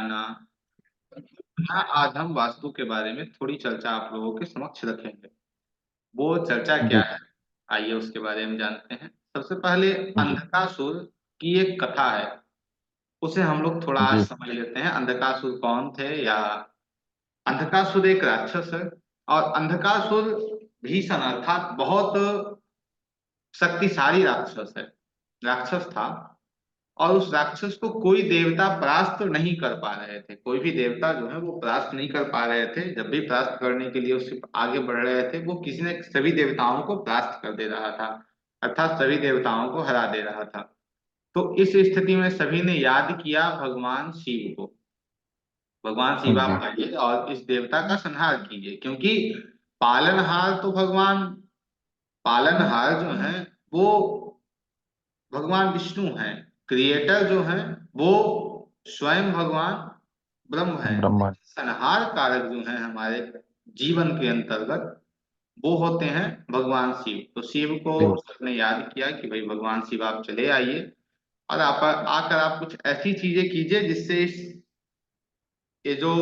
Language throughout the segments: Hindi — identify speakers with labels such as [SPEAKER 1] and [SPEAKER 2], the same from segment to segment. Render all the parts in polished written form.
[SPEAKER 1] ना। हाँ, आज हम वास्तु के बारे में थोड़ी चर्चा आप लोगों के समक्ष रखेंगे। वो चर्चा क्या
[SPEAKER 2] जी
[SPEAKER 1] है, आइए उसके बारे में जानते हैं। सबसे पहले
[SPEAKER 2] जी
[SPEAKER 1] अंधकासुर की एक कथा है, उसे हम लोग थोड़ा आज
[SPEAKER 2] जी
[SPEAKER 1] समझ लेते हैं। अंधकासुर कौन थे, या अंधकासुर एक राक्षस है। और अंधकासुर भीषण अर्थात बहुत शक्तिशाली राक्षस है, राक्षस था। और उस राक्षस को कोई देवता परास्त नहीं कर पा रहे थे, कोई भी देवता जो है वो परास्त नहीं कर पा रहे थे। जब भी परास्त करने के लिए उससे आगे बढ़ रहे थे, वो किसी ने सभी देवताओं को परास्त कर दे रहा था, अर्थात सभी देवताओं को हरा दे रहा था। तो इस स्थिति में सभी ने याद किया भगवान शिव को। भगवान शिव
[SPEAKER 2] जी
[SPEAKER 1] आप आइए और इस देवता का संहार कीजिए, क्योंकि पालनहार तो भगवान, पालनहार जो है वो भगवान विष्णु हैं। क्रिएटर जो हैं वो स्वयं भगवान ब्रह्म हैं।
[SPEAKER 2] ब्रह्मा।
[SPEAKER 1] संहार कारक जो हैं हमारे जीवन के अंतर्गत, वो होते हैं भगवान शिव। तो शिव को
[SPEAKER 2] शिव।
[SPEAKER 1] सबने याद किया कि भाई भगवान शिव आप चले आइए, और आप आकर आप कुछ ऐसी चीजें कीजिए जिससे ये जो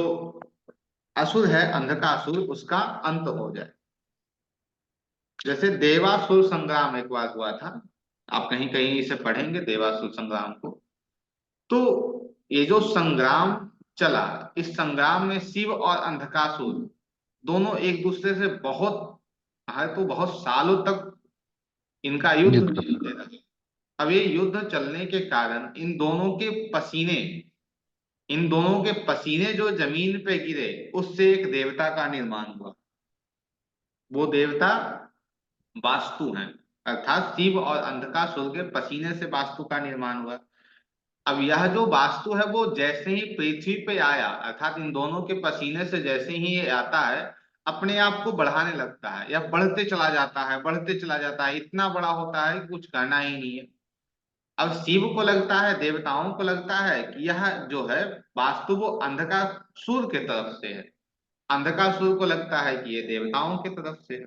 [SPEAKER 1] असुर है अंधकासुर, उसका अंत हो जाए। जैसे देवासुर संग्राम एक बार हुआ था, आप कहीं कहीं इसे पढ़ेंगे देवासुर संग्राम को। तो ये जो संग्राम चला, इस संग्राम में शिव और अंधकासुर दोनों एक दूसरे से बहुत, है तो बहुत सालों तक इनका युद्ध
[SPEAKER 2] युद्ध कर।
[SPEAKER 1] चलते रहा। अब ये युद्ध चलने के कारण इन दोनों के पसीने जो जमीन पे गिरे, उससे एक देवता का निर्माण हुआ। वो देवता वास्तु हैं, अर्थात शिव और अंधकासुर के पसीने से वास्तु का निर्माण हुआ। अब यह जो वास्तु है वो जैसे ही पृथ्वी पे आया, अर्थात इन दोनों के पसीने से जैसे ही ये आता है, अपने आप को बढ़ाने लगता है, या बढ़ते चला जाता है, बढ़ते चला जाता है, इतना बड़ा होता है कि कुछ कहना ही नहीं है। अब शिव को लगता है, देवताओं को लगता है कि यह जो है वास्तु वो अंधकासुर के तरफ से है। अंधकासुर को लगता है कि ये देवताओं की तरफ से है।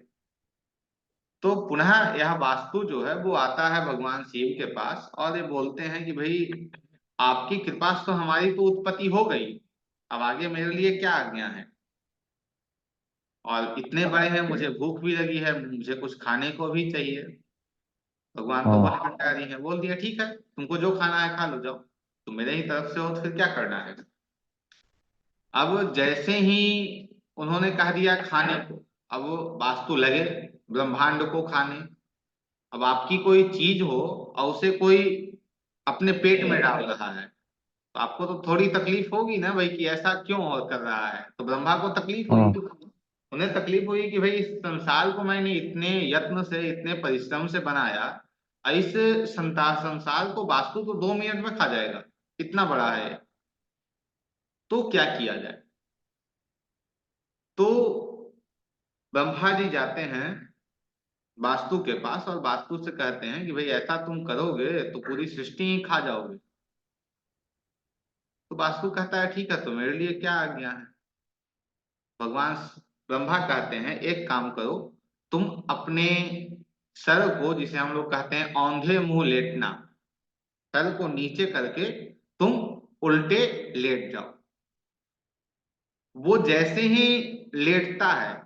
[SPEAKER 1] तो पुनः यह वास्तु जो है वो आता है भगवान शिव के पास, और ये बोलते हैं कि भाई आपकी कृपा से तो हमारी तो उत्पत्ति हो गई, अब आगे मेरे लिए क्या आज्ञा है। और इतने बड़े हैं, मुझे भूख भी लगी है, मुझे कुछ खाने को भी चाहिए। भगवान तो
[SPEAKER 2] हाँ
[SPEAKER 1] बड़े भंडारी हैं, बोल दिया ठीक है, तुमको जो खाना है खा लो, जाओ, तुम मेरे ही तरफ से हो तो फिर क्या करना है। अब जैसे ही उन्होंने कह दिया खाने को, अब वो वास्तु लगे ब्रह्मांड को खाने। अब आपकी कोई चीज हो और उसे कोई अपने पेट में डाल रहा है, तो आपको तो थोड़ी तकलीफ होगी ना भाई, कि ऐसा क्यों हो कर रहा है। तो ब्रह्मा को तकलीफ हुई,
[SPEAKER 2] हाँ
[SPEAKER 1] उन्हें तकलीफ हुई कि भाई इस संसार को मैंने इतने यत्न से, इतने परिश्रम से बनाया, और इस संसार को वास्तु तो 2 मिनट में खा जाएगा, इतना बड़ा है ये। तो क्या किया जाए। तो ब्रह्मा जी जाते हैं वास्तु के पास, और वास्तु से कहते हैं कि भाई ऐसा तुम करोगे तो पूरी सृष्टि ही खा जाओगे। तो वास्तु कहता है ठीक है, तो मेरे लिए क्या आज्ञा है। भगवान ब्रह्मा कहते हैं एक काम करो, तुम अपने सर को, जिसे हम लोग कहते हैं औंधे मुंह लेटना, सर को नीचे करके तुम उल्टे लेट जाओ। वो जैसे ही लेटता है,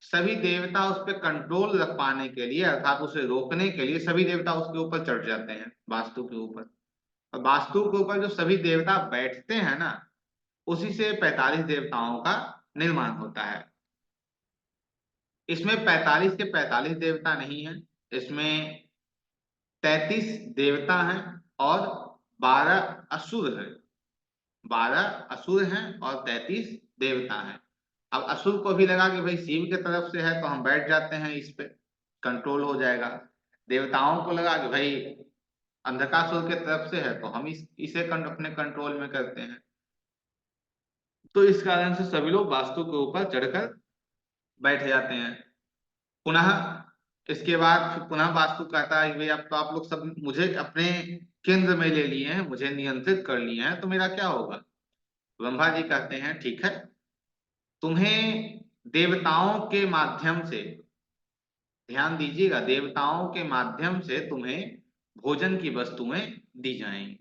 [SPEAKER 1] सभी देवता उस पर कंट्रोल रख पाने के लिए, अर्थात उसे रोकने के लिए, सभी देवता उसके ऊपर चढ़ जाते हैं, वास्तु के ऊपर। और वास्तु के ऊपर जो सभी देवता बैठते हैं ना, उसी से 45 देवताओं का निर्माण होता है। इसमें 45 के 45 देवता नहीं है, इसमें 33 देवता हैं और 12 असुर हैं। 12 असुर हैं और 33 देवता हैं। अब असुर को भी लगा कि भाई शिव के तरफ से है तो हम बैठ जाते हैं, इस पे कंट्रोल हो जाएगा। देवताओं को लगा कि भाई अंधकासुर के तरफ से है तो हम इसे अपने कंट्रोल में करते हैं। तो इस कारण से सभी लोग वास्तु के ऊपर चढ़कर बैठ जाते हैं। पुनः इसके बाद फिर पुनः वास्तु कहता है कि भाई अब तो आप लोग सब मुझे अपने केंद्र में ले लिए हैं, मुझे नियंत्रित कर लिए हैं, तो मेरा क्या होगा। ब्रह्मा जी कहते हैं ठीक है, तुम्हें देवताओं के माध्यम से, ध्यान दीजिएगा, देवताओं के माध्यम से तुम्हें भोजन की वस्तुएं दी जाएंगी।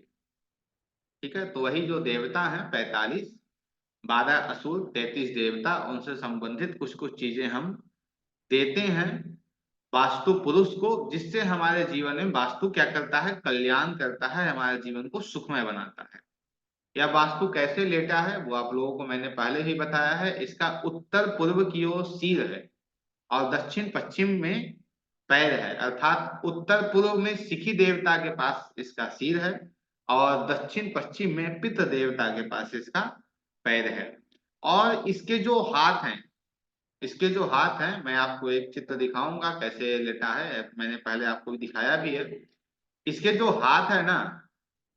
[SPEAKER 1] ठीक है, तो वही जो देवता हैं 45, 12 असुर, 33 देवता, उनसे संबंधित कुछ कुछ चीजें हम देते हैं वास्तु पुरुष को, जिससे हमारे जीवन में वास्तु क्या करता है, कल्याण करता है, हमारे जीवन को सुखमय बनाता है। यह वास्तु कैसे लेटा है वो आप लोगों को मैंने पहले ही बताया है। इसका उत्तर पूर्व की ओर सिर है और दक्षिण पश्चिम में पैर है, अर्थात उत्तर पूर्व में सिखी देवता के पास इसका सिर है और दक्षिण पश्चिम में पितृ देवता के पास इसका पैर है। और इसके जो हाथ हैं, इसके जो हाथ हैं, मैं आपको एक चित्र दिखाऊंगा कैसे लेटा है, मैंने पहले आपको भी दिखाया भी है। इसके जो हाथ है ना,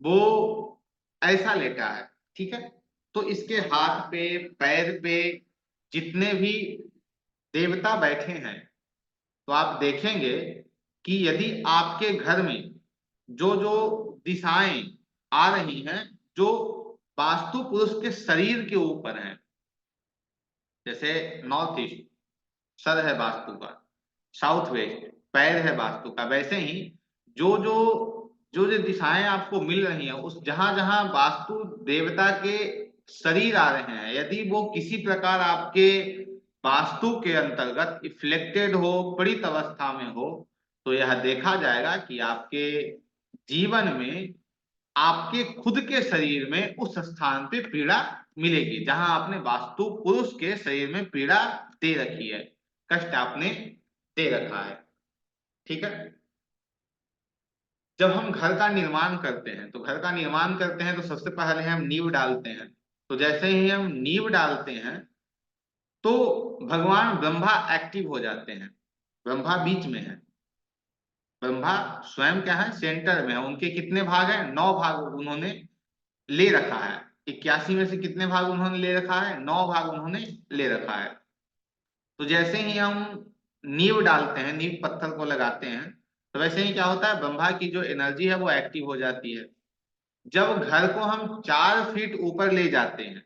[SPEAKER 1] वो ऐसा लेटा है, ठीक है। तो इसके हाथ पे, पैर पे जितने भी देवता बैठे हैं, तो आप देखेंगे कि यदि आपके घर में जो जो दिशाएं आ रही हैं, जो वास्तु पुरुष के शरीर के ऊपर हैं, जैसे नॉर्थ ईस्ट सर है वास्तु का, साउथ वेस्ट पैर है वास्तु का, वैसे ही जो जो जो जो दिशाएं आपको मिल रही हैं, उस जहां जहां वास्तु देवता के शरीर आ रहे हैं, यदि वो किसी प्रकार आपके वास्तु के अंतर्गत इफ्लेक्टेड हो, पीड़ित अवस्था में हो, तो यह देखा जाएगा कि आपके जीवन में, आपके खुद के शरीर में उस स्थान पे पीड़ा मिलेगी जहां आपने वास्तु पुरुष के शरीर में पीड़ा दे रखी है, कष्ट आपने दे रखा है। ठीक है, जब हम घर का निर्माण करते हैं, तो घर का निर्माण करते हैं तो सबसे पहले हम नींव डालते हैं। तो जैसे ही हम नींव डालते हैं तो भगवान ब्रह्मा एक्टिव हो जाते हैं। ब्रह्मा बीच में है, ब्रह्मा स्वयं क्या है, सेंटर में है। उनके कितने भाग हैं, 9 भाग उन्होंने ले रखा है। 81 में से कितने भाग उन्होंने ले रखा है, 9 भाग उन्होंने ले रखा है। तो जैसे ही हम नींव डालते हैं, नींव पत्थर को लगाते हैं, तो वैसे ही क्या होता है, ब्रह्मा की जो एनर्जी है वो एक्टिव हो जाती है। जब घर को हम 4 फीट ऊपर ले जाते हैं,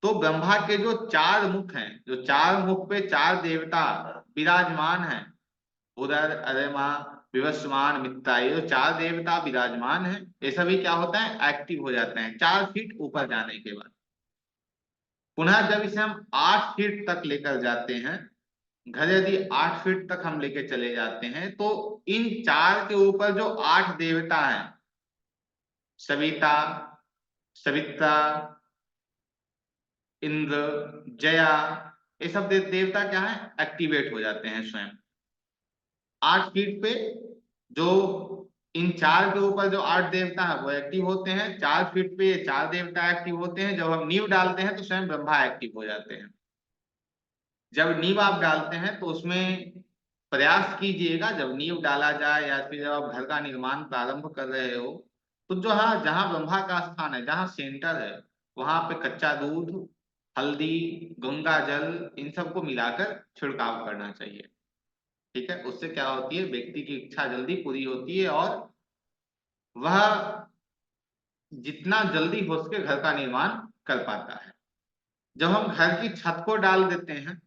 [SPEAKER 1] तो ब्रह्मा के जो 4 मुख हैं, जो 4 मुख पे 4 देवता विराजमान हैं, उदर, अरेमा, विवस्वान, मित्ता, ये जो 4 देवता विराजमान हैं, ये सभी क्या होता है, एक्टिव हो जाते हैं 4 फीट ऊपर जाने के बाद। पुनः जब इसे हम 8 फीट तक लेकर जाते हैं, घर यदि 8 फीट तक हम लेके चले जाते हैं, तो इन 4 के ऊपर जो 8 देवता हैं, सविता, सविता, इंद्र, जया, ये सब देवता क्या है, एक्टिवेट हो जाते हैं स्वयं 8 फीट पे। जो इन 4 के ऊपर जो 8 देवता है वो एक्टिव होते हैं, 4 फीट पे ये 4 देवता एक्टिव होते हैं। जब हम नींव डालते हैं तो स्वयं ब्रह्मा एक्टिव हो जाते हैं। जब नींव आप डालते हैं तो उसमें प्रयास कीजिएगा, जब नींव डाला जाए या फिर जब आप घर का निर्माण प्रारंभ कर रहे हो, तो जो हाँ, जहाँ ब्रह्मा का स्थान है, जहाँ सेंटर है, वहां पे कच्चा दूध, हल्दी, गंगा जल, इन सबको मिलाकर छिड़काव करना चाहिए। ठीक है, उससे क्या होती है, व्यक्ति की इच्छा जल्दी पूरी होती है और वह जितना जल्दी हो सके घर का निर्माण कर पाता है। जब हम घर की छत को डाल देते हैं,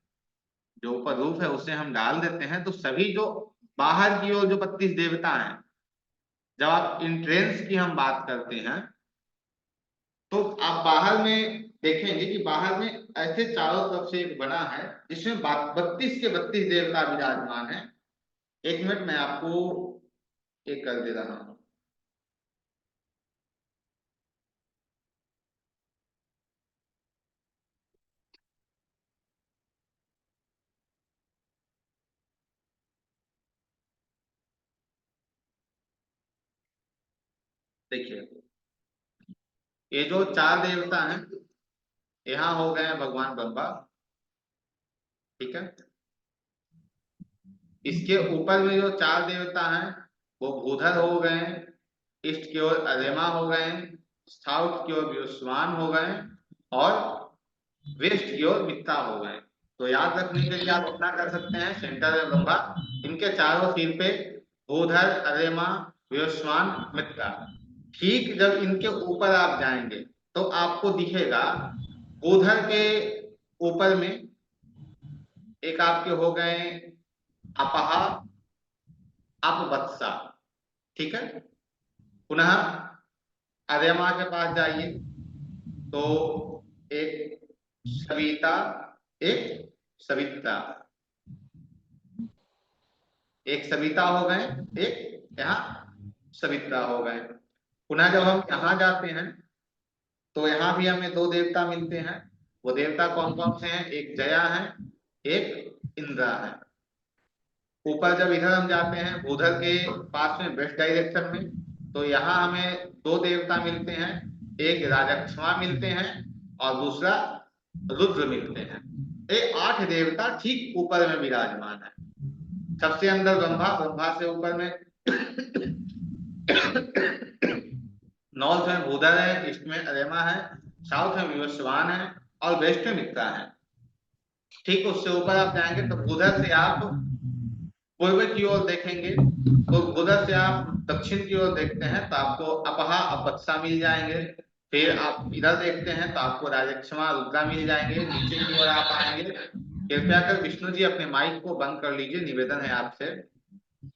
[SPEAKER 1] जो ऊपर रूफ है उसे हम डाल देते हैं, तो सभी जो बाहर की ओर जो 32 देवता हैं, जब आप इंट्रेंस की हम बात करते हैं, तो आप बाहर में देखेंगे कि बाहर में ऐसे चारों तरफ से एक बना है जिसमें 32 के 32 देवता विराजमान है। 1 मिनट मैं आपको एक कर दे रहा हूं। देखिए, ये जो 4 देवता हैं, यहाँ हो गए हैं भगवान ब्रह्मा। ठीक है, इसके ऊपर में जो 4 देवता हैं वो भूधर हो गए, ईस्ट की ओर अरेमा हो गए, साउथ की ओर विश्वान हो गए और वेस्ट की ओर मित्ता हो गए। तो याद रखने के लिए आप इतना कर सकते हैं, सेंटर में ब्रह्मा, इनके चारों सिर पे भूधर, अरेमा, विश्वान, मित्ता। ठीक जब इनके ऊपर आप जाएंगे तो आपको दिखेगा भूधर के ऊपर में एक आपके हो गए अपहा, अपवत्सा। ठीक है, पुनः अर्यमा के पास जाइए तो एक सविता, एक सवित्रा, एक सविता हो गए, एक यहाँ सवित्रा हो गए। पुनः जब हम यहाँ जाते हैं तो यहाँ भी हमें दो देवता मिलते हैं। वो देवता कौन कौन से हैं? एक जया है, एक इंद्रा है। ऊपर जब इधर हम जाते हैं उधर के पास में वेस्ट डायरेक्शन में, तो यहाँ हमें दो देवता मिलते हैं, एक राजक्षमा मिलते हैं और दूसरा रुद्र मिलते हैं। ये 8 देवता ठीक ऊपर में विराजमान है। सबसे अंदर ब्रह्मा, ब्रह्मा से ऊपर में नॉर्थ में भूधर है, ईस्ट में अरेमा है, साउथ में विवस्वान है और वेस्ट में मित्रा है। ठीक उससे ऊपर आप जाएंगे तो भूधर से आप पूर्व की ओर देखेंगे, तो उधर से आप दक्षिण की ओर देखते हैं तो आपको अपहा अपत्सा मिल जाएंगे। फिर आप इधर देखते हैं तो आपको राजक्षमा रुद्रा मिल जाएंगे। नीचे की ओर आप आएंगे, कृपया कर विष्णु जी अपने माइक को बंद कर लीजिए, निवेदन है आपसे।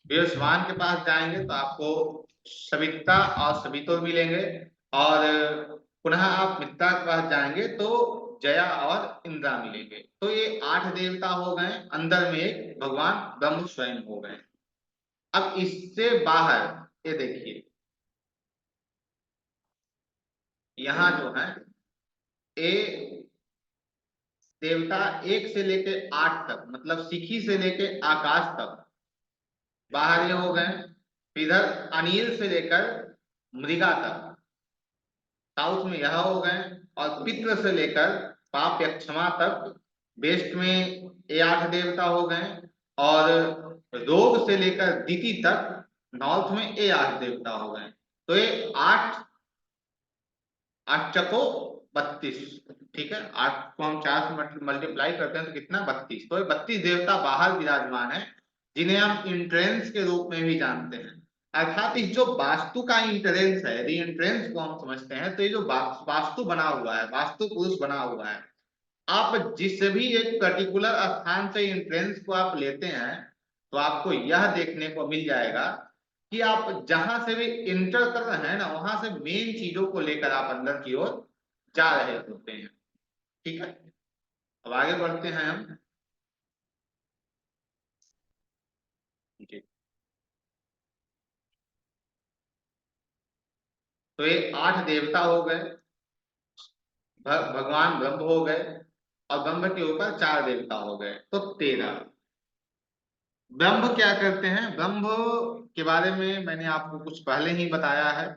[SPEAKER 1] फिर स्वान के पास जाएंगे तो आपको सविता और सवितुर मिलेंगे, और पुनः आप मित्रा के पास जाएंगे तो जया और इंद्रा मिलेंगे। तो ये 8 देवता हो गए, अंदर में एक भगवान ब्रह्म स्वयं हो गए। अब इससे बाहर ये देखिए, यहाँ जो है ए देवता 1 से लेके 8 तक, मतलब शिखी से लेके आकाश तक बाहर ये हो गए। इधर अनिल से लेकर मृगा तक साउथ में यह हो गए, और पितृ से लेकर पाप या क्षमा तक वेस्ट में ये 8 देवता हो गए, और रोग से लेकर दिति तक नॉर्थ में ये 8 देवता हो गए। तो ये 8 8 चको 32, ठीक है। 8 को हम 4 से मल्टीप्लाई करते हैं तो कितना? 32। तो ये 32 देवता बाहर विराजमान है, जिन्हें हम इंट्रेंस के रूप में भी जानते हैं। अर्थात इस जो वास्तु का इंट्रेंस है, री एंट्रेंस को हम समझते हैं, तो ये जो वास्तु बना हुआ है, वास्तु पुरुष बना हुआ है, आप जिस भी एक पर्टिकुलर स्थान से इंट्रेंस को आप लेते हैं तो आपको यह देखने को मिल जाएगा कि आप जहां से भी इंटर कर रहे हैं ना, वहां से मेन चीजों को लेकर आप अंदर की ओर जा रहे होते हैं। ठीक है, अब आगे बढ़ते हैं हम। जी, तो ये 8 देवता हो गए, भगवान ब्रह्म हो गए, और ब्रह्म के ऊपर 4 देवता हो गए, तो 13। ब्रह्म क्या करते हैं? ब्रह्म के बारे में मैंने आपको कुछ पहले ही बताया है,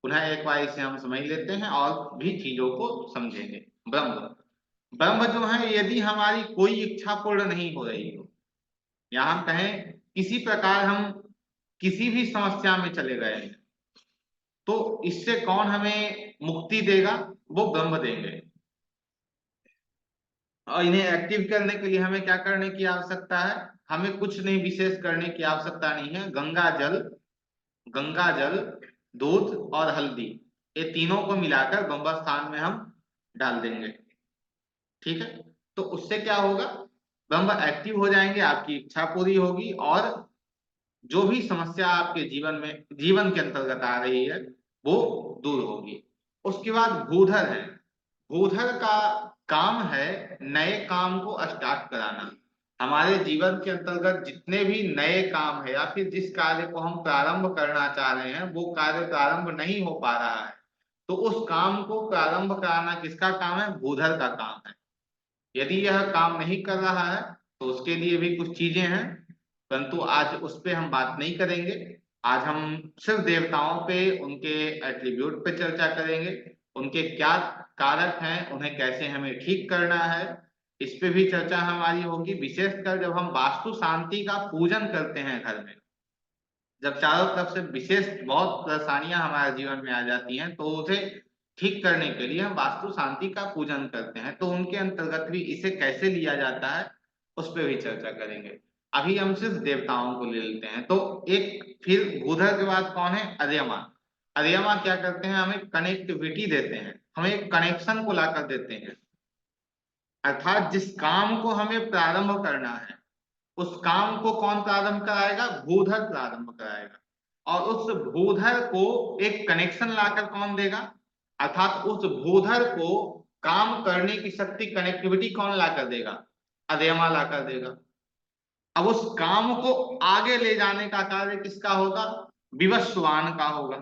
[SPEAKER 1] पुनः एक बार इसे हम समझ लेते हैं और भी चीजों को समझेंगे। ब्रह्म, ब्रह्म जो है, यदि हमारी कोई इच्छा पूर्ण नहीं हो रही हो, या हम कहें किसी प्रकार हम किसी भी समस्या में चले गए हैं, तो इससे कौन हमें मुक्ति देगा? वो ब्रह्म देंगे। और इन्हें एक्टिव करने के लिए हमें क्या करने की आवश्यकता है? हमें कुछ नहीं विशेष करने की आवश्यकता नहीं है। गंगा जल, दूध और हल्दी, ये तीनों को मिलाकर ब्रह्म स्थान में हम डाल देंगे। ठीक है, तो उससे क्या होगा? ब्रह्म एक्टिव हो जाएंगे, आपकी इच्छा पूरी होगी, और जो भी समस्या आपके जीवन में, जीवन के अंतर्गत आ रही है, वो दूर होगी। उसके बाद भूधर है। भूधर का काम है नए काम को स्टार्ट कराना। हमारे जीवन के अंतर्गत जितने भी नए काम है, या फिर जिस कार्य को हम प्रारंभ करना चाह रहे हैं, वो कार्य प्रारंभ नहीं हो पा रहा है, तो उस काम को प्रारंभ कराना किसका काम है? भूधर का काम है। यदि यह काम नहीं कर रहा है तो उसके लिए भी कुछ चीजें हैं, परंतु आज उस पे हम बात नहीं करेंगे। आज हम सिर्फ देवताओं पे, उनके एट्रीब्यूट पे चर्चा करेंगे, उनके क्या कारक हैं, उन्हें कैसे हमें ठीक करना है, इस पे भी चर्चा हमारी होगी। विशेषकर जब हम वास्तु शांति का पूजन करते हैं घर में, जब चारों तरफ से विशेष बहुत परेशानियां हमारे जीवन में आ जाती हैं, तो उसे ठीक करने के लिए हम वास्तु शांति का पूजन करते हैं, तो उनके अंतर्गत भी इसे कैसे लिया जाता है उस पर भी चर्चा करेंगे। अभी हम सिर्फ देवताओं को ले लेते हैं। तो एक, फिर बुधर के बाद कौन है? अर्यमा। अर्यमा क्या करते हैं? हमें कनेक्टिविटी देते हैं, हमें एक कनेक्शन को लाकर देते हैं। अर्थात जिस काम को हमें प्रारंभ करना है, उस काम को कौन प्रारंभ कराएगा? भूधर प्रारंभ कराएगा। और उस भूधर को एक कनेक्शन लाकर कौन देगा, अर्थात उस भूधर को काम करने की शक्ति, कनेक्टिविटी कौन लाकर देगा, अधेमा लाकर देगा। अब उस काम को आगे ले जाने का कार्य किसका होगा, विवस्वान का होगा।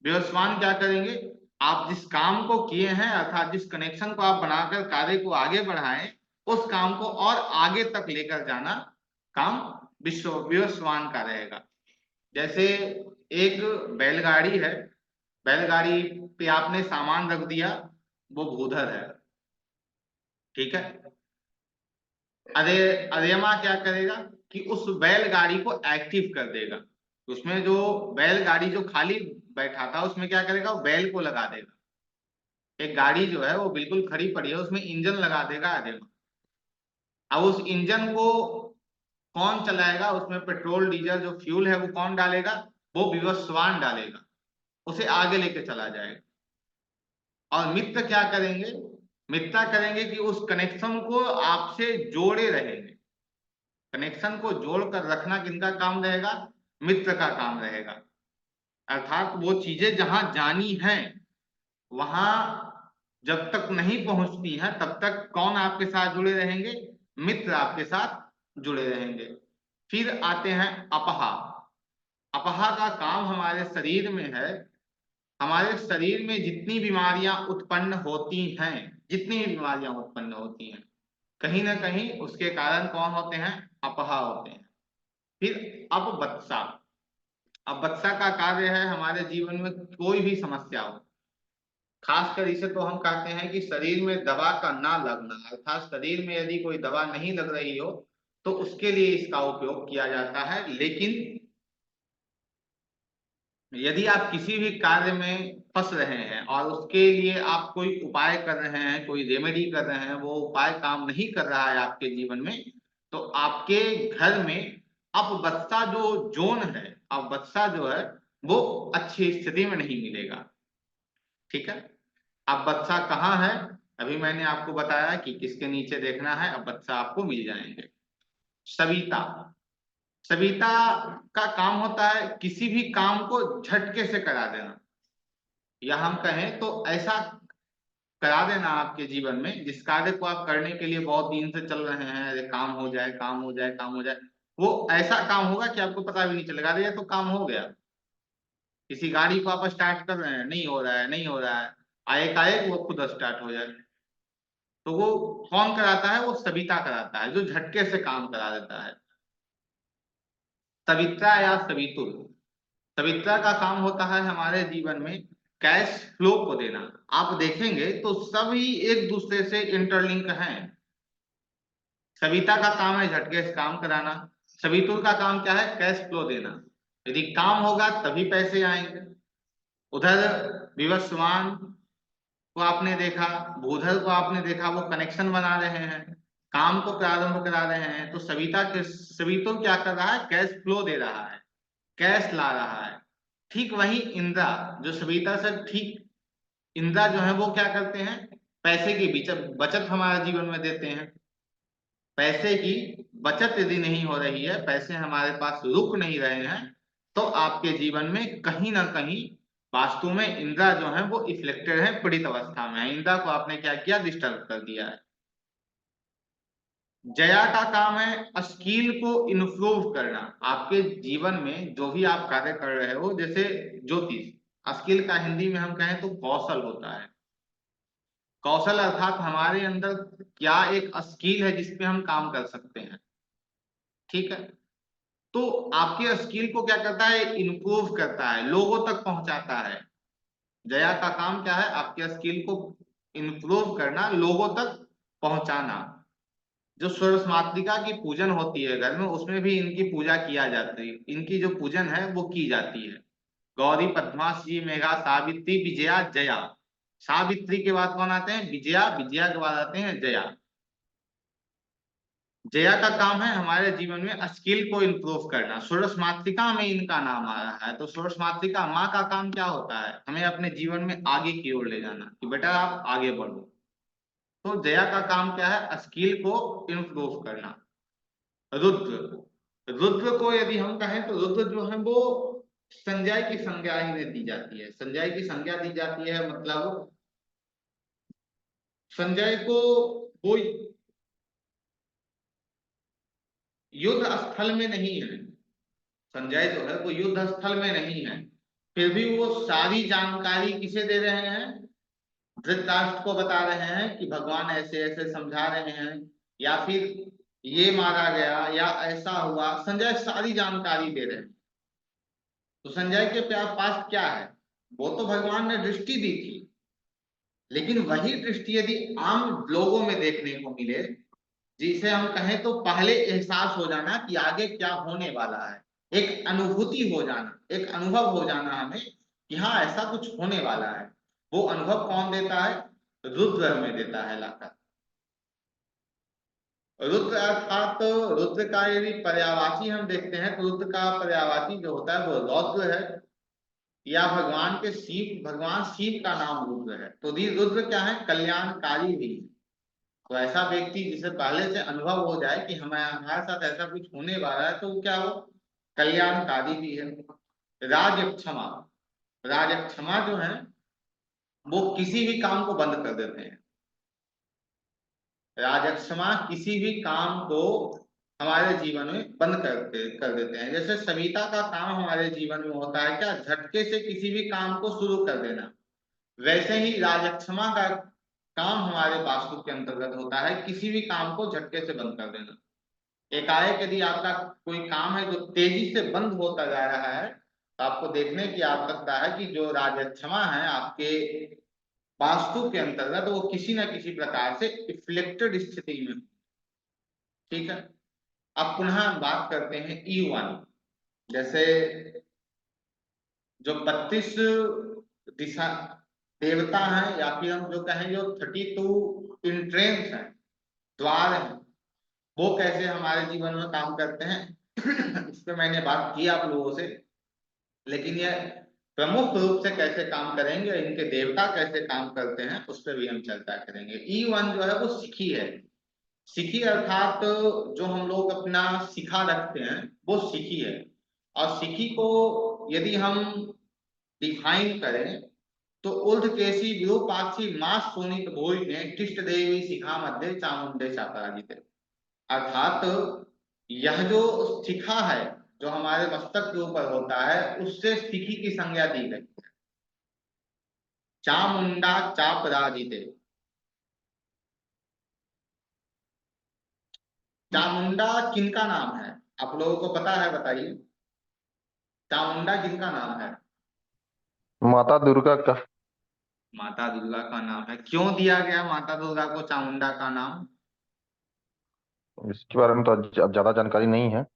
[SPEAKER 1] विवस्वान क्या करेंगे, आप जिस काम को किए हैं अर्थात जिस कनेक्शन को आप बनाकर कार्य को आगे बढ़ाएं, उस काम को और आगे तक लेकर जाना काम विवस्वान का रहेगा। जैसे एक बैलगाड़ी है, बैलगाड़ी पे आपने सामान रख दिया, वो भूधर है, ठीक है। अरे अरेमा क्या करेगा कि उस बैलगाड़ी को एक्टिव कर देगा। उसमें जो बैलगाड़ी जो खाली बैठा था उसमें क्या करेगा, वो बैल को लगा देगा। एक गाड़ी जो है वो बिल्कुल खड़ी पड़ी है, उसमें इंजन लगा देगा अरेमा। अब उस इंजन को कौन चलाएगा, उसमें पेट्रोल डीजल जो फ्यूल है वो कौन डालेगा, वो विवस्वान डालेगा, उसे आगे लेके चला जाएगा। और मित्र क्या करेंगे, मित्र करेंगे कि उस कनेक्शन को आपसे जोड़े रहेंगे। कनेक्शन को जोड़कर रखना किनका काम रहेगा, मित्र का काम रहेगा। अर्थात वो चीजें जहां जानी हैं वहां जब तक नहीं पहुंचती हैं तब तक कौन आपके साथ जुड़े रहेंगे, मित्र आपके साथ जुड़े रहेंगे। फिर आते हैं अपहा। अपहा का काम हमारे शरीर में है, हमारे शरीर में जितनी बीमारियां उत्पन्न होती हैं, जितनी भी बीमारियां उत्पन्न होती हैं, कहीं ना कहीं उसके कारण कौन होते हैं, अपहा होते हैं। फिर अपबत्सा। अपबत्सा का कार्य है हमारे जीवन में कोई भी समस्या हो, खासकर इसे तो हम कहते हैं कि शरीर में दवा का ना लगना, अर्थात शरीर में यदि कोई दवा नहीं लग रही हो तो उसके लिए इसका उपयोग किया जाता है। लेकिन यदि आप किसी भी कार्य में फंस रहे हैं और उसके लिए आप कोई उपाय कर रहे हैं, कोई रेमेडी कर रहे हैं, वो उपाय काम नहीं कर रहा है आपके जीवन में, तो आपके घर में अपबत्सा जो जोन है, अपबत्सा जो है वो अच्छी स्थिति में नहीं मिलेगा, ठीक है। अपबत्सा कहाँ है, अभी मैंने आपको बताया कि किसके नीचे देखना है, अपबत्सा आपको मिल जाएंगे। सविता। सविता का काम होता है किसी भी काम को झटके से करा देना, या हम कहें तो ऐसा करा देना आपके जीवन में जिस कार्य को आप करने के लिए बहुत दिन से चल रहे हैं, अरे काम हो जाए, काम हो जाए, काम हो जाए, वो ऐसा काम होगा कि आपको पता भी नहीं चलेगा, अरे ये तो काम हो गया। किसी गाड़ी को आप स्टार्ट कर रहे हैं, नहीं हो रहा है, नहीं हो रहा है, आए वो खुद स्टार्ट हो जाए, तो वो कौन कराता है, वो सविता कराता है, जो झटके से काम करा देता है। सवित्रा या सवितुर। सवित्रा का काम होता है हमारे जीवन में कैश फ्लो को देना। आप देखेंगे तो सभी एक दूसरे से इंटरलिंक हैं। सविता का काम है झटके से काम कराना, सवितुर का काम क्या है, कैश फ्लो देना। यदि काम होगा तभी पैसे आएंगे। उधर विवस्वान को आपने देखा, भूधर को आपने देखा, वो कनेक्शन बना रहे हैं, काम को प्रारंभ करा रहे हैं। तो सविता के सवितुर क्या कर रहा है, कैश फ्लो दे रहा है, कैश ला रहा है। ठीक वही इंद्रा, जो सविता से ठीक, इंद्रा जो है वो क्या करते हैं, पैसे की बचत हमारे जीवन में देते हैं। पैसे की बचत यदि नहीं हो रही है, पैसे हमारे पास रुक नहीं रहे हैं, तो आपके जीवन में कहीं ना कहीं वास्तु में इंद्रा जो है वो इफ्लेक्टेड है, पीड़ित अवस्था में है। इंद्रा को आपने क्या किया, डिस्टर्ब कर दिया है। जया का काम है स्किल को इम्प्रूव करना। आपके जीवन में जो भी आप कार्य कर रहे हो, जैसे ज्योतिष, स्किल का हिंदी में हम कहें तो कौशल होता है। कौशल अर्थात हमारे अंदर क्या एक स्किल है जिसपे हम काम कर सकते हैं, ठीक है। तो आपके स्किल को क्या करता है, इम्प्रूव करता है, लोगों तक पहुंचाता है। जया का काम क्या है, आपके स्किल को इम्प्रूव करना, लोगों तक पहुंचाना। जो सरस मातृका की पूजन होती है घर में, उसमें भी इनकी पूजा किया जाती है, इनकी जो पूजन है वो की जाती है। गौरी, पद्मा, श्री, मेघा, सावित्री, विजया, जया। सावित्री के बाद कौन आते हैं, विजया, विजया के बाद आते हैं जया। जया का काम है हमारे जीवन में स्किल को इम्प्रूव करना। षोडश मातृका में इनका नाम आ रहा है, तो षोडश मातृका माँ का काम क्या होता है, हमें अपने जीवन में आगे की ओर ले जाना, कि बेटा आप आगे बढ़ो। तो जया का काम क्या है, स्किल को इम्प्रूव करना। रुद्र। रुद्र को यदि हम कहें तो रुद्र जो है वो संज्ञा की संज्ञा ही दी जाती है। संज्ञा की संज्ञा दी जाती है मतलब संजय को वो युद्ध स्थल में नहीं है, संजय जो है वो युद्ध स्थल में नहीं है, फिर भी वो सारी जानकारी किसे दे रहे हैं, धृतराष्ट्र को बता रहे हैं कि भगवान ऐसे ऐसे समझा रहे हैं, या फिर ये मारा गया या ऐसा हुआ, संजय सारी जानकारी दे रहे हैं। तो संजय के पास क्या है, वो तो भगवान ने दृष्टि दी थी, लेकिन वही दृष्टि यदि आम लोगों में देखने को मिले, जिसे हम कहें तो पहले एहसास हो जाना कि आगे क्या होने वाला है, एक अनुभूति हो जाना, एक अनुभव हो जाना हमें कि हाँ ऐसा कुछ होने वाला है, वो अनुभव कौन देता है, रुद्र हमें देता है लाकर। रुद्र अर्थात रुद्र का यदि पर्यायवाची हम देखते हैं तो रुद्र का पर्यायवाची जो होता है वो रौद्र है, या भगवान के शिव, भगवान शिव का नाम रुद्र है। तो रुद्र क्या है, कल्याणकारी भी है। तो ऐसा व्यक्ति जिसे पहले से अनुभव हो जाए कि हमारे साथ ऐसा कुछ होने वाला है, तो क्या वो कल्याणकारी भी है। राज क्षमा, राज क्षमा जो है वो किसी भी काम को बंद कर देते हैं। राजक्षमा किसी भी काम को हमारे जीवन में बंद कर देते हैं। जैसे सविता का काम हमारे जीवन में होता है क्या, झटके से किसी भी काम को शुरू कर देना, वैसे ही राजक्षमा का काम हमारे वास्तु के अंतर्गत होता है, किसी भी काम को झटके से बंद कर देना। एकाएक यदि आपका कोई काम है जो तेजी से बंद होता जा रहा है, तो आपको देखने की आवश्यकता है कि जो राजक्षमा है आपके वास्तु के अंतर्गत वो किसी न किसी प्रकार से इफ्लेक्टेड स्थिति में। ठीक है, अब पुनः बात करते हैं E1। जैसे जो 32 दिशा देवता हैं, या फिर हम जो कहें जो 32 इंट्रेंस हैं, द्वार हैं, वो कैसे हमारे जीवन में काम करते हैं इस पे मैंने बात की आप लोगों से, लेकिन यह प्रमुख रूप से कैसे काम करेंगे, इनके देवता कैसे काम करते हैं, उस पर भी हम चर्चा करेंगे। E1 जो है वो सिखी है। सिखी अर्थात जो हम लोग अपना सिखा रखते हैं वो सिखी है। और सिखी को यदि हम डिफाइन करें तो ऊर्ध्वकेशी विरूपाक्षी मां शोणित भोज ने तिष्ट देवी शिखा मध्य चामुंडे चापराजित। अर्थात यह जो शिखा है जो हमारे मस्तक के ऊपर होता है, उससे सिखी की संज्ञा दी गई है, चामुंडा चापराजित। चामुंडा किनका नाम है, आप लोगों को पता है, बताइए, चामुंडा किनका नाम है।
[SPEAKER 2] माता दुर्गा का।
[SPEAKER 1] माता दुर्गा का नाम है। क्यों दिया गया माता दुर्गा को चामुंडा का नाम।
[SPEAKER 2] इसके बारे में तो अब ज्यादा जानकारी नहीं है।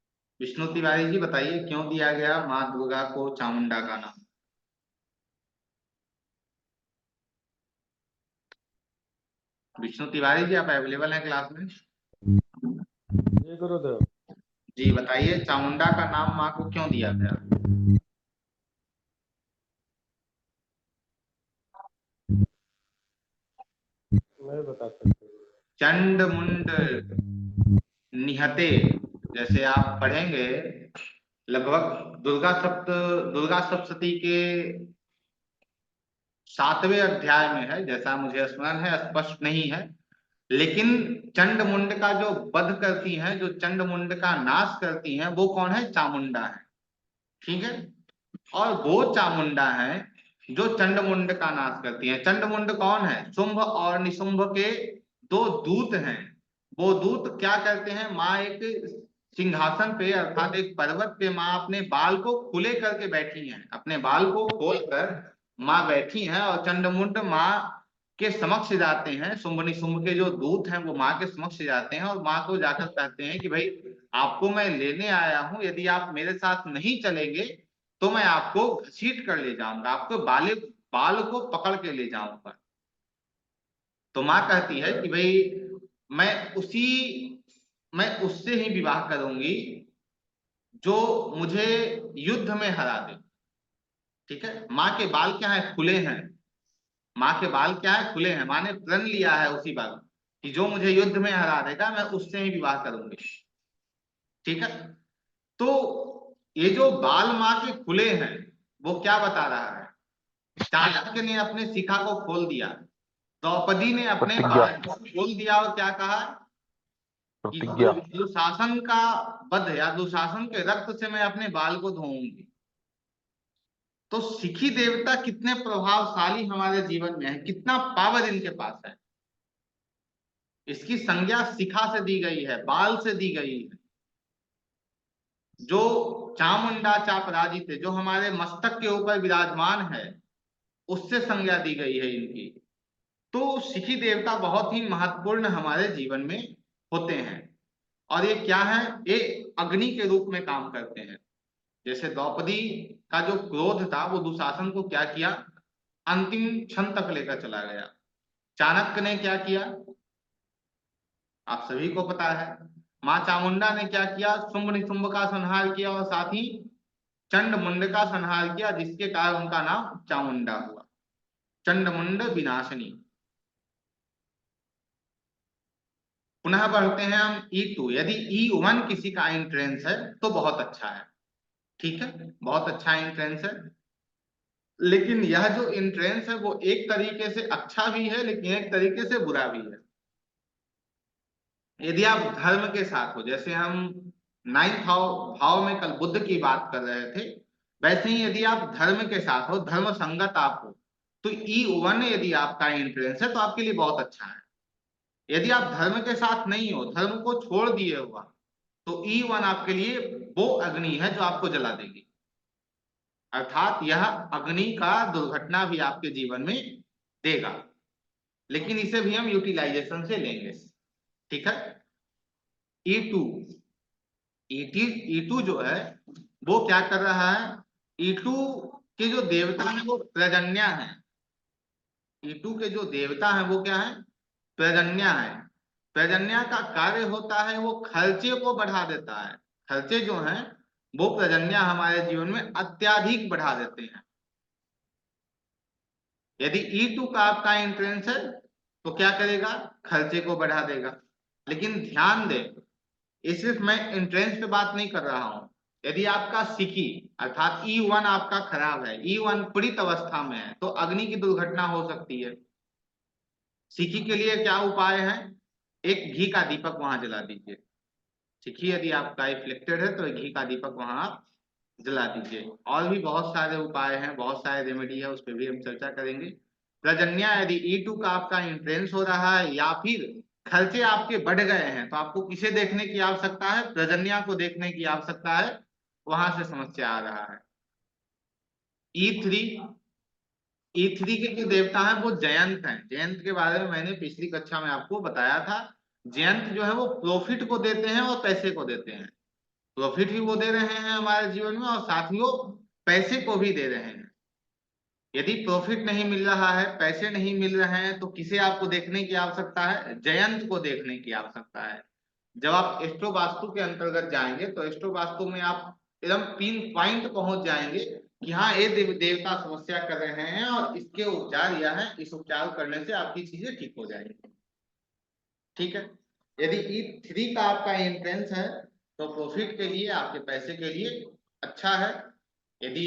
[SPEAKER 1] विष्णु तिवारी जी बताइए क्यों दिया गया माँ दुर्गा को चामुंडा का नाम। विष्णु तिवारी जी आप अवेलेबल हैं क्लास में।
[SPEAKER 3] जी गुरुदेव।
[SPEAKER 1] जी बताइए चामुंडा का नाम माँ को क्यों दिया गया।
[SPEAKER 3] मैं बता सकता हूँ।
[SPEAKER 1] चंड मुंड निहते, जैसे आप पढ़ेंगे लगभग दुर्गा सप्तशती के 7वें अध्याय में है, जैसा मुझे स्मरण है, स्पष्ट नहीं है, लेकिन चंड मुंड का जो वध करती हैं, जो चंड मुंड का नाश करती हैं, वो कौन है, चामुंडा है। ठीक है, और वो चामुंडा है जो चंडमुंड का नाश करती है। चंडमुंड कौन है, शुंभ और निशुंभ के दो दूत हैं। वो दूत क्या करते हैं, माँ एक सिंहासन पे अर्थात एक पर्वत पे माँ अपने बाल को खुले करके बैठी हैं, अपने बाल को खोलकर माँ बैठी हैं, और चंडमुंड माँ के समक्ष जाते हैं। शुंभ निशुंभ के जो दूत हैं वो माँ के समक्ष जाते हैं और माँ को जाकर कहते हैं कि भाई आपको मैं लेने आया हूं, यदि आप मेरे साथ नहीं चलेंगे तो मैं आपको घसीट कर ले जाऊंगा, आपको बाल को पकड़ के ले जाऊंगा। तो माँ कहती है कि भाई मैं उसी मैं उससे ही विवाह करूंगी जो मुझे युद्ध में हरा दे। ठीक है, माँ के बाल क्या है, खुले हैं। माँ के बाल क्या है, खुले हैं। माँ ने प्रण लिया है उसी बाल कि जो मुझे युद्ध में हरा देगा मैं उससे ही विवाह करूंगी। ठीक है, तो ये जो बाल माँ के खुले हैं, वो क्या बता रहा है? चाणक्य ने अपने शिखा को खोल दिया, द्रौपदी ने अपने
[SPEAKER 2] प्रतिज्ञा।
[SPEAKER 1] बाल को खोल दिया और क्या कहा कि
[SPEAKER 2] प्रतिज्ञा।
[SPEAKER 1] दुशासन का वध या दुशासन के रक्त से मैं अपने बाल को धोऊंगी। तो सिखी देवता कितने प्रभावशाली हमारे जीवन में है, कितना पावर इनके पास है। इसकी संज्ञा शिखा से दी गई है, बाल से दी गई है। जो चामुंडा चापराजित है, जो हमारे मस्तक के ऊपर विराजमान है, उससे संज्ञा दी गई है इनकी। तो सिखी देवता बहुत ही महत्वपूर्ण हमारे जीवन में होते हैं। और ये क्या है? ये अग्नि के रूप में काम करते हैं। जैसे द्रौपदी का जो क्रोध था वो दुशासन को क्या किया, अंतिम क्षण तक लेकर चला गया। चाणक्य ने क्या किया, आप सभी को पता है। मां चामुंडा ने क्या किया, शुंभ निशुंभ का संहार किया और साथ ही चंड मुंड का संहार किया, जिसके कारण उनका नाम चामुंडा हुआ, चंडमुंड विनाशिनी। पुनः बढ़ते हैं हम E2। यदि E1 किसी का एंट्रेंस है तो बहुत अच्छा है, ठीक है, बहुत अच्छा एंट्रेंस है। लेकिन यह जो एंट्रेंस है वो एक तरीके से अच्छा भी है, लेकिन एक तरीके से बुरा भी है। यदि आप धर्म के साथ हो, जैसे हम 9th भाव में कल बुद्ध की बात कर रहे थे, वैसे ही यदि आप धर्म के साथ हो, धर्म संगत आप हो, तो E1 यदि आपका एंट्रेंस है तो आपके लिए बहुत अच्छा है। यदि आप धर्म के साथ नहीं हो, धर्म को छोड़ दिए हुआ, तो E1 आपके लिए वो अग्नि है जो आपको जला देगी। अर्थात यह अग्नि का दुर्घटना भी आपके जीवन में देगा, लेकिन इसे भी हम यूटिलाइजेशन से लेंगे, ठीक है। E2 E2 जो है वो क्या कर रहा है? E2 के जो देवता है वो प्रजन्या है। E2 के जो देवता है वो क्या है? प्रजन्या है। प्रजन्या का कार्य होता है वो खर्चे को बढ़ा देता है। खर्चे जो हैं वो प्रजन्या हमारे जीवन में अत्यधिक बढ़ा देते हैं। यदि E2 का आपका एंट्रेंस है तो क्या करेगा? खर्चे को बढ़ा देगा। लेकिन ध्यान दें, ये सिर्फ मैं एंट्रेंस पे बात नहीं कर रहा हूं। यदि आपका सिकी अर्थात E1 आपका खराब है, E1 पीड़ित अवस्था में है, तो अग्नि की दुर्घटना हो सकती है। सिकी के लिए क्या उपाय है? एक घी का दीपक वहां जला दीजिए। सिकी यदि आपका इफ्लेक्टेड है तो एक घी का दीपक वहां आप जला दीजिए। और भी बहुत सारे उपाय हैं, बहुत सारे रेमेडी है, उस पर भी हम चर्चा करेंगे। प्रजन्या यदि E2 का आपका इंफ्लुएंस हो रहा है या फिर खर्चे आपके बढ़ गए हैं, तो आपको किसे देखने की आवश्यकता है? प्रजन्या को देखने की आवश्यकता है, वहां से समस्या आ रहा है। E3 E3 के जो देवता हैं वो जयंत हैं। जयंत के बारे में मैंने पिछली कक्षा में आपको बताया था। जयंत जो है वो प्रॉफिट को देते हैं और पैसे को देते हैं। प्रॉफिट भी वो दे रहे हैं हमारे जीवन में और साथ ही वो पैसे को भी दे रहे हैं। यदि प्रॉफिट नहीं मिल रहा है, पैसे नहीं मिल रहे हैं, तो किसे आपको देखने की आवश्यकता है? जयंत को देखने की आवश्यकता है। जब आप एस्ट्रो वास्तु के अंतर्गत जाएंगे तो एस्ट्रो वास्तु में आप एकदम पिन पॉइंट पहुंच जाएंगे कि हाँ ये देवता समस्या कर रहे हैं और इसके उपचार यह है, इस उपचार करने से आपकी चीजें ठीक हो जाएंगी, ठीक है। यदि E3 का आपका एंट्रेंस है तो प्रॉफिट के लिए, आपके पैसे के लिए अच्छा है। यदि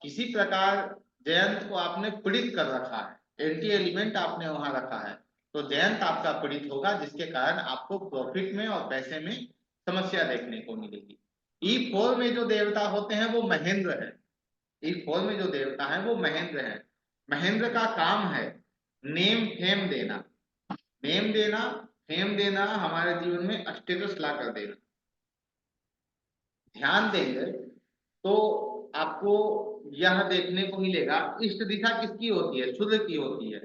[SPEAKER 1] किसी प्रकार जयंत को आपने पीड़ित कर रखा है, एंटी एलिमेंट आपने वहां रखा है, तो जयंत आपका पीड़ित होगा, जिसके कारण आपको प्रॉफिट में और पैसे में समस्या देखने को मिलेगी। E4 में जो देवता होते हैं वो महेंद्र है। E4 में जो देवता है वो महेंद्र है। महेंद्र का काम है नेम फेम देना। नेम देना, फेम देना, हमारे जीवन में स्टेटस ला कर देना। ध्यान देंगे तो आपको यह देखने को मिलेगा, इष्ट दिशा किसकी होती है? सूर्य की होती है।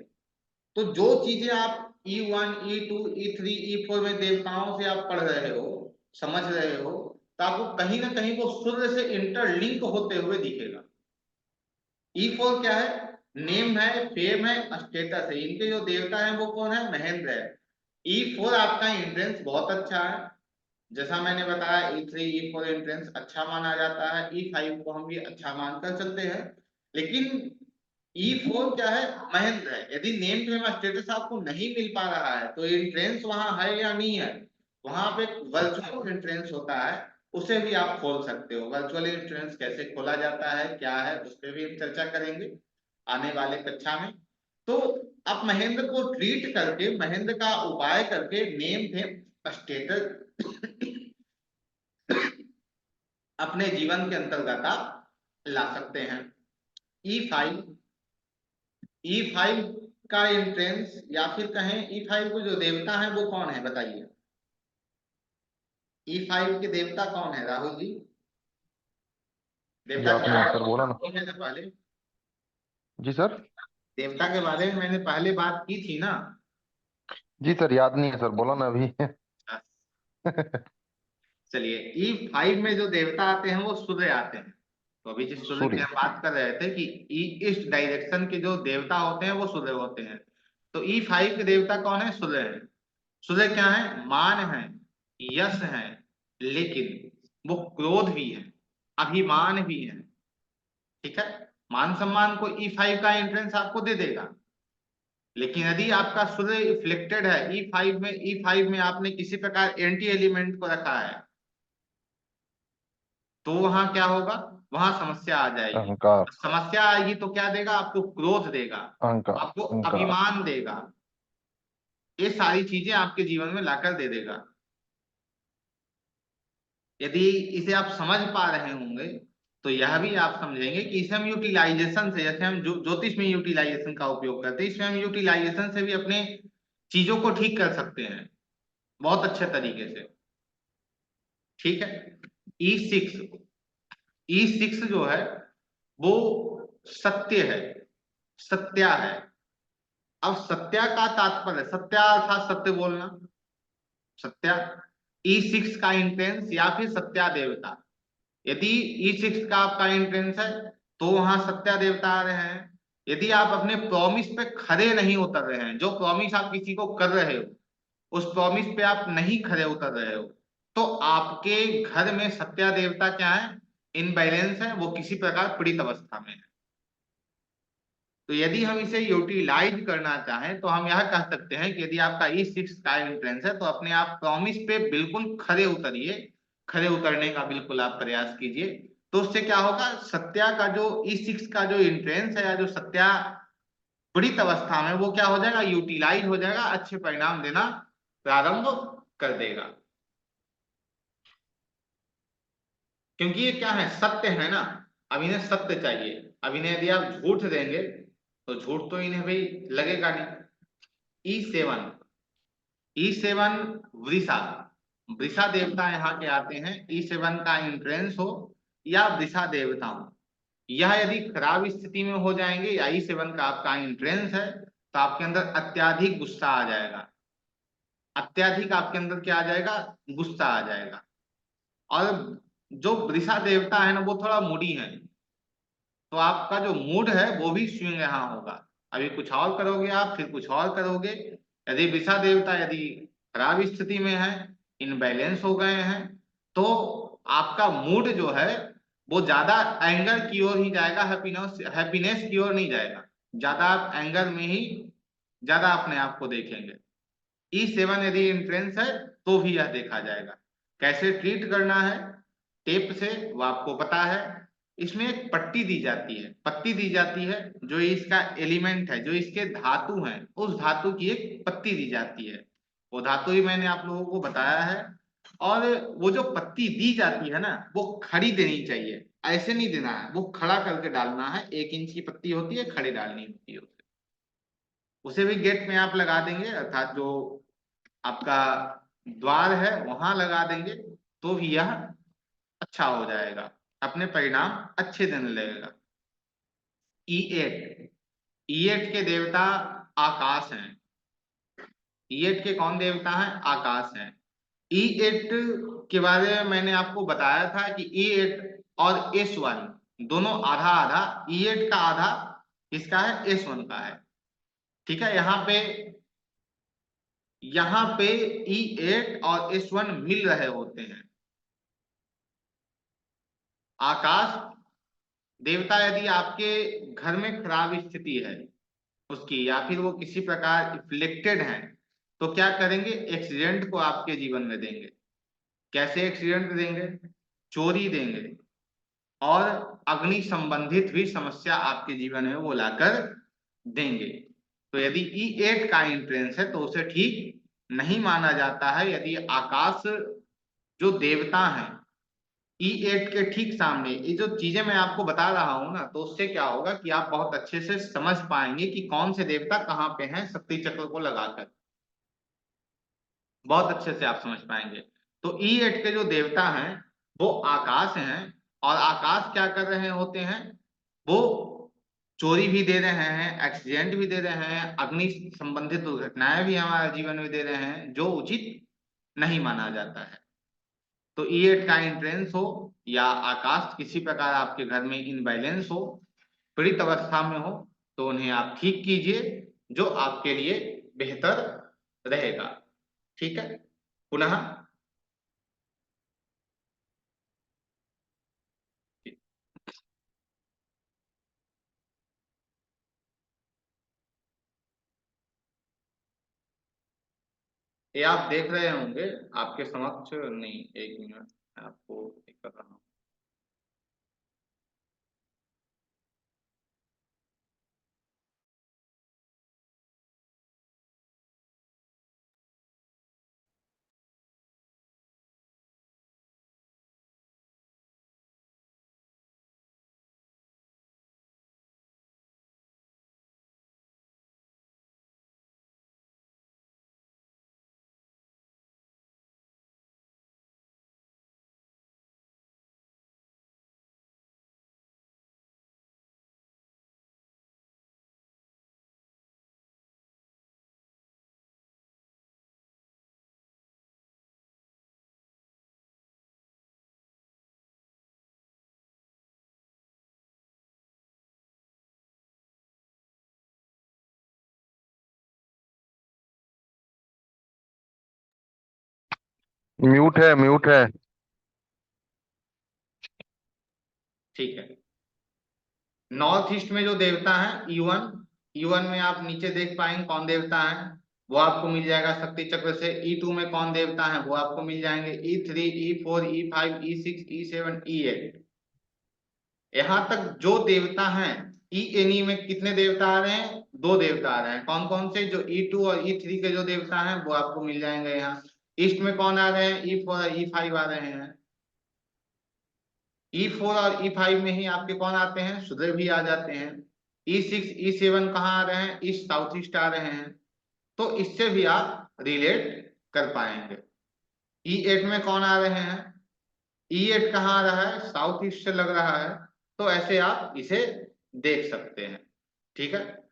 [SPEAKER 1] तो जो चीजें आप E1 E2 E3 E4 में देवताओं से आप पढ़ रहे हो, समझ रहे हो, तो आपको कहीं ना कहीं वो सूर्य से इंटरलिंक होते हुए दिखेगा। E4 क्या है? नेम है, फेम है, स्टेटस है। इनके जो देवता है वो कौन है? महेंद्र है। E4 आपका एंट्रेंस बहुत अच्छा है, जैसा मैंने बताया। E3 E4 एंट्रेंस अच्छा माना जाता है। E5 को हम भी अच्छा मानकर चलते हैं। लेकिन E4 क्या है? महेंद्र है। यदि नेम फेम स्टेटस आपको नहीं मिल पा रहा है तो एंट्रेंस वहां है या नहीं है? वहां पे एक वर्चुअल एंट्रेंस होता है, उसे भी आप खोल सकते हो। वर्चुअल इंश्योरेंस कैसे खोला जाता है, क्या है, उस पर भी हम चर्चा करेंगे आने वाले कक्षा में। तो अब महेंद्र को ट्रीट करके, महेंद्र का उपाय करके नेम फेम स्टेटस अपने जीवन के अंतर्गत आप ला सकते हैं। E5, E5 का एंट्रेंस या फिर कहें E5 को जो देवता है वो कौन है बताइए। E5 के देवता कौन है राहुल जी? देवता
[SPEAKER 2] याद
[SPEAKER 1] के
[SPEAKER 2] नहीं है
[SPEAKER 1] बारे
[SPEAKER 2] सर, बोला ना।
[SPEAKER 1] में मैंने पहले,
[SPEAKER 2] जी सर।
[SPEAKER 1] देवता के बारे में मैंने पहले बात की थी ना।
[SPEAKER 2] जी सर, याद नहीं है सर, बोला ना अभी।
[SPEAKER 1] चलिए, E5 में जो देवता आते हैं वो सूर्य आते हैं। तो अभी जिस सूर्य की
[SPEAKER 2] सूर्य।
[SPEAKER 1] हम बात कर रहे थे कि ईस्ट डायरेक्शन के जो देवता होते हैं वो सूर्य होते हैं। तो E5 के देवता कौन है? सूर्य है। सूर्य क्या है? मान है, यश है, लेकिन वो क्रोध भी है, अभिमान भी है। ठीक है, मान सम्मान को E5 का एंट्रेंस आपको दे देगा। लेकिन यदि आपका सूर्य इफ्लेक्टेड है E5 में आपने किसी प्रकार एंटी एलिमेंट को रखा है, तो वहां क्या होगा? वहां समस्या आ जाएगी।
[SPEAKER 2] अहंकार।
[SPEAKER 1] समस्या आएगी तो क्या देगा? आपको क्रोध देगा,
[SPEAKER 2] अहंकार।
[SPEAKER 1] आपको
[SPEAKER 2] अहंकार।
[SPEAKER 1] अभिमान देगा, ये सारी चीजें आपके जीवन में लाकर दे देगा। यदि इसे आप समझ पा रहे होंगे तो यह भी आप समझेंगे कि इसे हम यूटिलाइजेशन से, जैसे हम ज्योतिष में यूटिलाइजेशन का उपयोग करते हैं, इसमें हम यूटिलाइजेशन से भी अपने चीजों को ठीक कर सकते हैं बहुत अच्छे तरीके से। ठीक है, E6, E6 जो है वो सत्य है, सत्या है। अब सत्या का तात्पर्य, सत्या अर्थात सत्य बोलना, सत्या। E6 का इंटेंस या फिर सत्या देवता, यदि E6 का आपका इंटेंस है तो वहां सत्या देवता आ रहे हैं। यदि आप अपने प्रॉमिस पे खरे नहीं उतर रहे हैं, जो प्रॉमिस आप किसी को कर रहे हो उस प्रॉमिस पे आप नहीं खरे उतर रहे हो, तो आपके घर में सत्या देवता क्या है? इनबैलेंस है, वो किसी प्रकार पीड़ित अवस्था में है। तो यदि हम इसे यूटिलाइज करना चाहें तो हम यह कह सकते हैं कि यदि आपका E6 का एंट्रेंस है तो अपने आप प्रॉमिस पे बिल्कुल खरे उतरिए, खरे उतरने का बिल्कुल आप प्रयास कीजिए। तो उससे क्या होगा? सत्या का जो E6 का जो एंट्रेंस है या जो सत्या पीड़ित अवस्था में, वो क्या हो जाएगा? यूटिलाइज हो जाएगा, अच्छे परिणाम देना प्रारंभ कर देगा। क्योंकि ये क्या है? सत्य है ना। अब इन्हें सत्य चाहिए। अब इन्हें यदि आप झूठ देंगे तो झूठ तो इन्हें भाई लगेगा नहीं। E7, E7 वृषा, वृषा देवता यहाँ के आते हैं। E7 का इंट्रेंस हो या वृषा देवता हो, यह यदि खराब स्थिति में हो जाएंगे या E7 का आपका इंट्रेंस है तो आपके अंदर अत्याधिक गुस्सा आ जाएगा। अत्याधिक आपके अंदर क्या आ जाएगा? गुस्सा आ जाएगा। और जो वृषा देवता है ना वो थोड़ा मूडी है, तो आपका जो मूड है वो भी स्विंग यहाँ होगा। अभी कुछ और करोगे आप, फिर कुछ और करोगे। यदि वृषा देवता यदि खराब स्थिति में है, इनबैलेंस हो गए हैं, तो आपका मूड जो है वो ज्यादा एंगर की ओर ही जाएगा, हैप्पीनेस हैप्पीनेस की ओर नहीं जाएगा। ज्यादा आप एंगर में ही ज्यादा अपने आप को देखेंगे। E7 यदि इंट्रेंस है तो भी यह देखा जाएगा। कैसे ट्रीट करना है टेप से वो आपको पता है। इसमें एक पट्टी दी जाती है, पत्ती दी जाती है, जो इसका एलिमेंट है, जो इसके धातु हैं, उस धातु की एक पत्ती दी जाती है। वो धातु ही मैंने आप लोगों को बताया है। और वो जो पत्ती दी जाती है ना वो खड़ी देनी चाहिए, ऐसे नहीं देना है, वो खड़ा करके डालना है। 1 इंच की पत्ती होती है, खड़ी डालनी होती है उसे भी गेट में आप लगा देंगे, अर्थात जो आपका द्वार है वहां लगा देंगे, तो भी यह अच्छा हो जाएगा, अपने परिणाम अच्छे देने लगेगा। E8, E8 के देवता आकाश हैं। E8 के कौन देवता हैं? आकाश हैं। E8 के बारे में मैंने आपको बताया था कि E8 और S1 दोनों आधा आधा, E8 का आधा किसका है? S1 का है। ठीक है, यहाँ पे E8 और S1 मिल रहे होते हैं। आकाश देवता यदि आपके घर में खराब स्थिति है उसकी, या फिर वो किसी प्रकार इफ्लेक्टेड है, तो क्या करेंगे? एक्सीडेंट को आपके जीवन में देंगे। कैसे एक्सीडेंट देंगे? चोरी देंगे और अग्नि संबंधित भी समस्या आपके जीवन में वो लाकर देंगे। तो यदि E8 का इंट्रेंस है तो उसे ठीक नहीं माना जाता है। यदि आकाश जो देवता हैं E8 के ठीक सामने, ये जो चीजें मैं आपको बता रहा हूं ना, तो उससे क्या होगा कि आप बहुत अच्छे से समझ पाएंगे कि कौन से देवता कहाँ पे हैं शक्ति चक्र को लगाकर, बहुत अच्छे से आप समझ पाएंगे। तो E8 के जो देवता हैं वो आकाश हैं, और आकाश क्या कर रहे होते हैं, वो चोरी भी दे रहे हैं, एक्सीडेंट भी दे रहे हैं, अग्नि संबंधित दुर्घटनाएं भी हमारे जीवन में दे रहे हैं, जो उचित नहीं माना जाता है। तो E8 का इंट्रेंस हो या आकाश किसी प्रकार आपके घर में इनबैलेंस हो, पीड़ित अवस्था में हो, तो उन्हें आप ठीक कीजिए, जो आपके लिए बेहतर रहेगा। ठीक है, पुनः ये आप देख रहे होंगे आपके समक्ष, नहीं एक मिनट मैं आपको एक कर रहा हूँ।
[SPEAKER 2] म्यूट है, म्यूट है।
[SPEAKER 1] ठीक है, नॉर्थ ईस्ट में जो देवता है E1 में आप नीचे देख पाएंगे कौन देवता है, वो आपको मिल जाएगा शक्ति चक्र से। E2 में कौन देवता है वो आपको मिल जाएंगे, E3 E4 E5 E6 E7 E8। यहां तक जो देवता हैं E में कितने देवता आ रहे हैं, दो देवता आ रहे हैं। कौन कौन से, जो E2 और E3 के जो देवता हैं वो आपको मिल जाएंगे। यहाँ ईस्ट में कौन आ रहे हैं, E4 और E5 आ रहे हैं। E4 और E5 में ही आपके कौन आते हैं, सूर्य भी आ जाते हैं। E6 E7 कहाँ आ रहे हैं, ईस्ट साउथ ईस्ट आ रहे हैं। तो इससे भी आप रिलेट कर पाएंगे। E8 में कौन आ रहे हैं, E8 कहाँ आ रहा है, साउथ ईस्ट से लग रहा है। तो ऐसे आप इसे देख सकते हैं। ठीक है।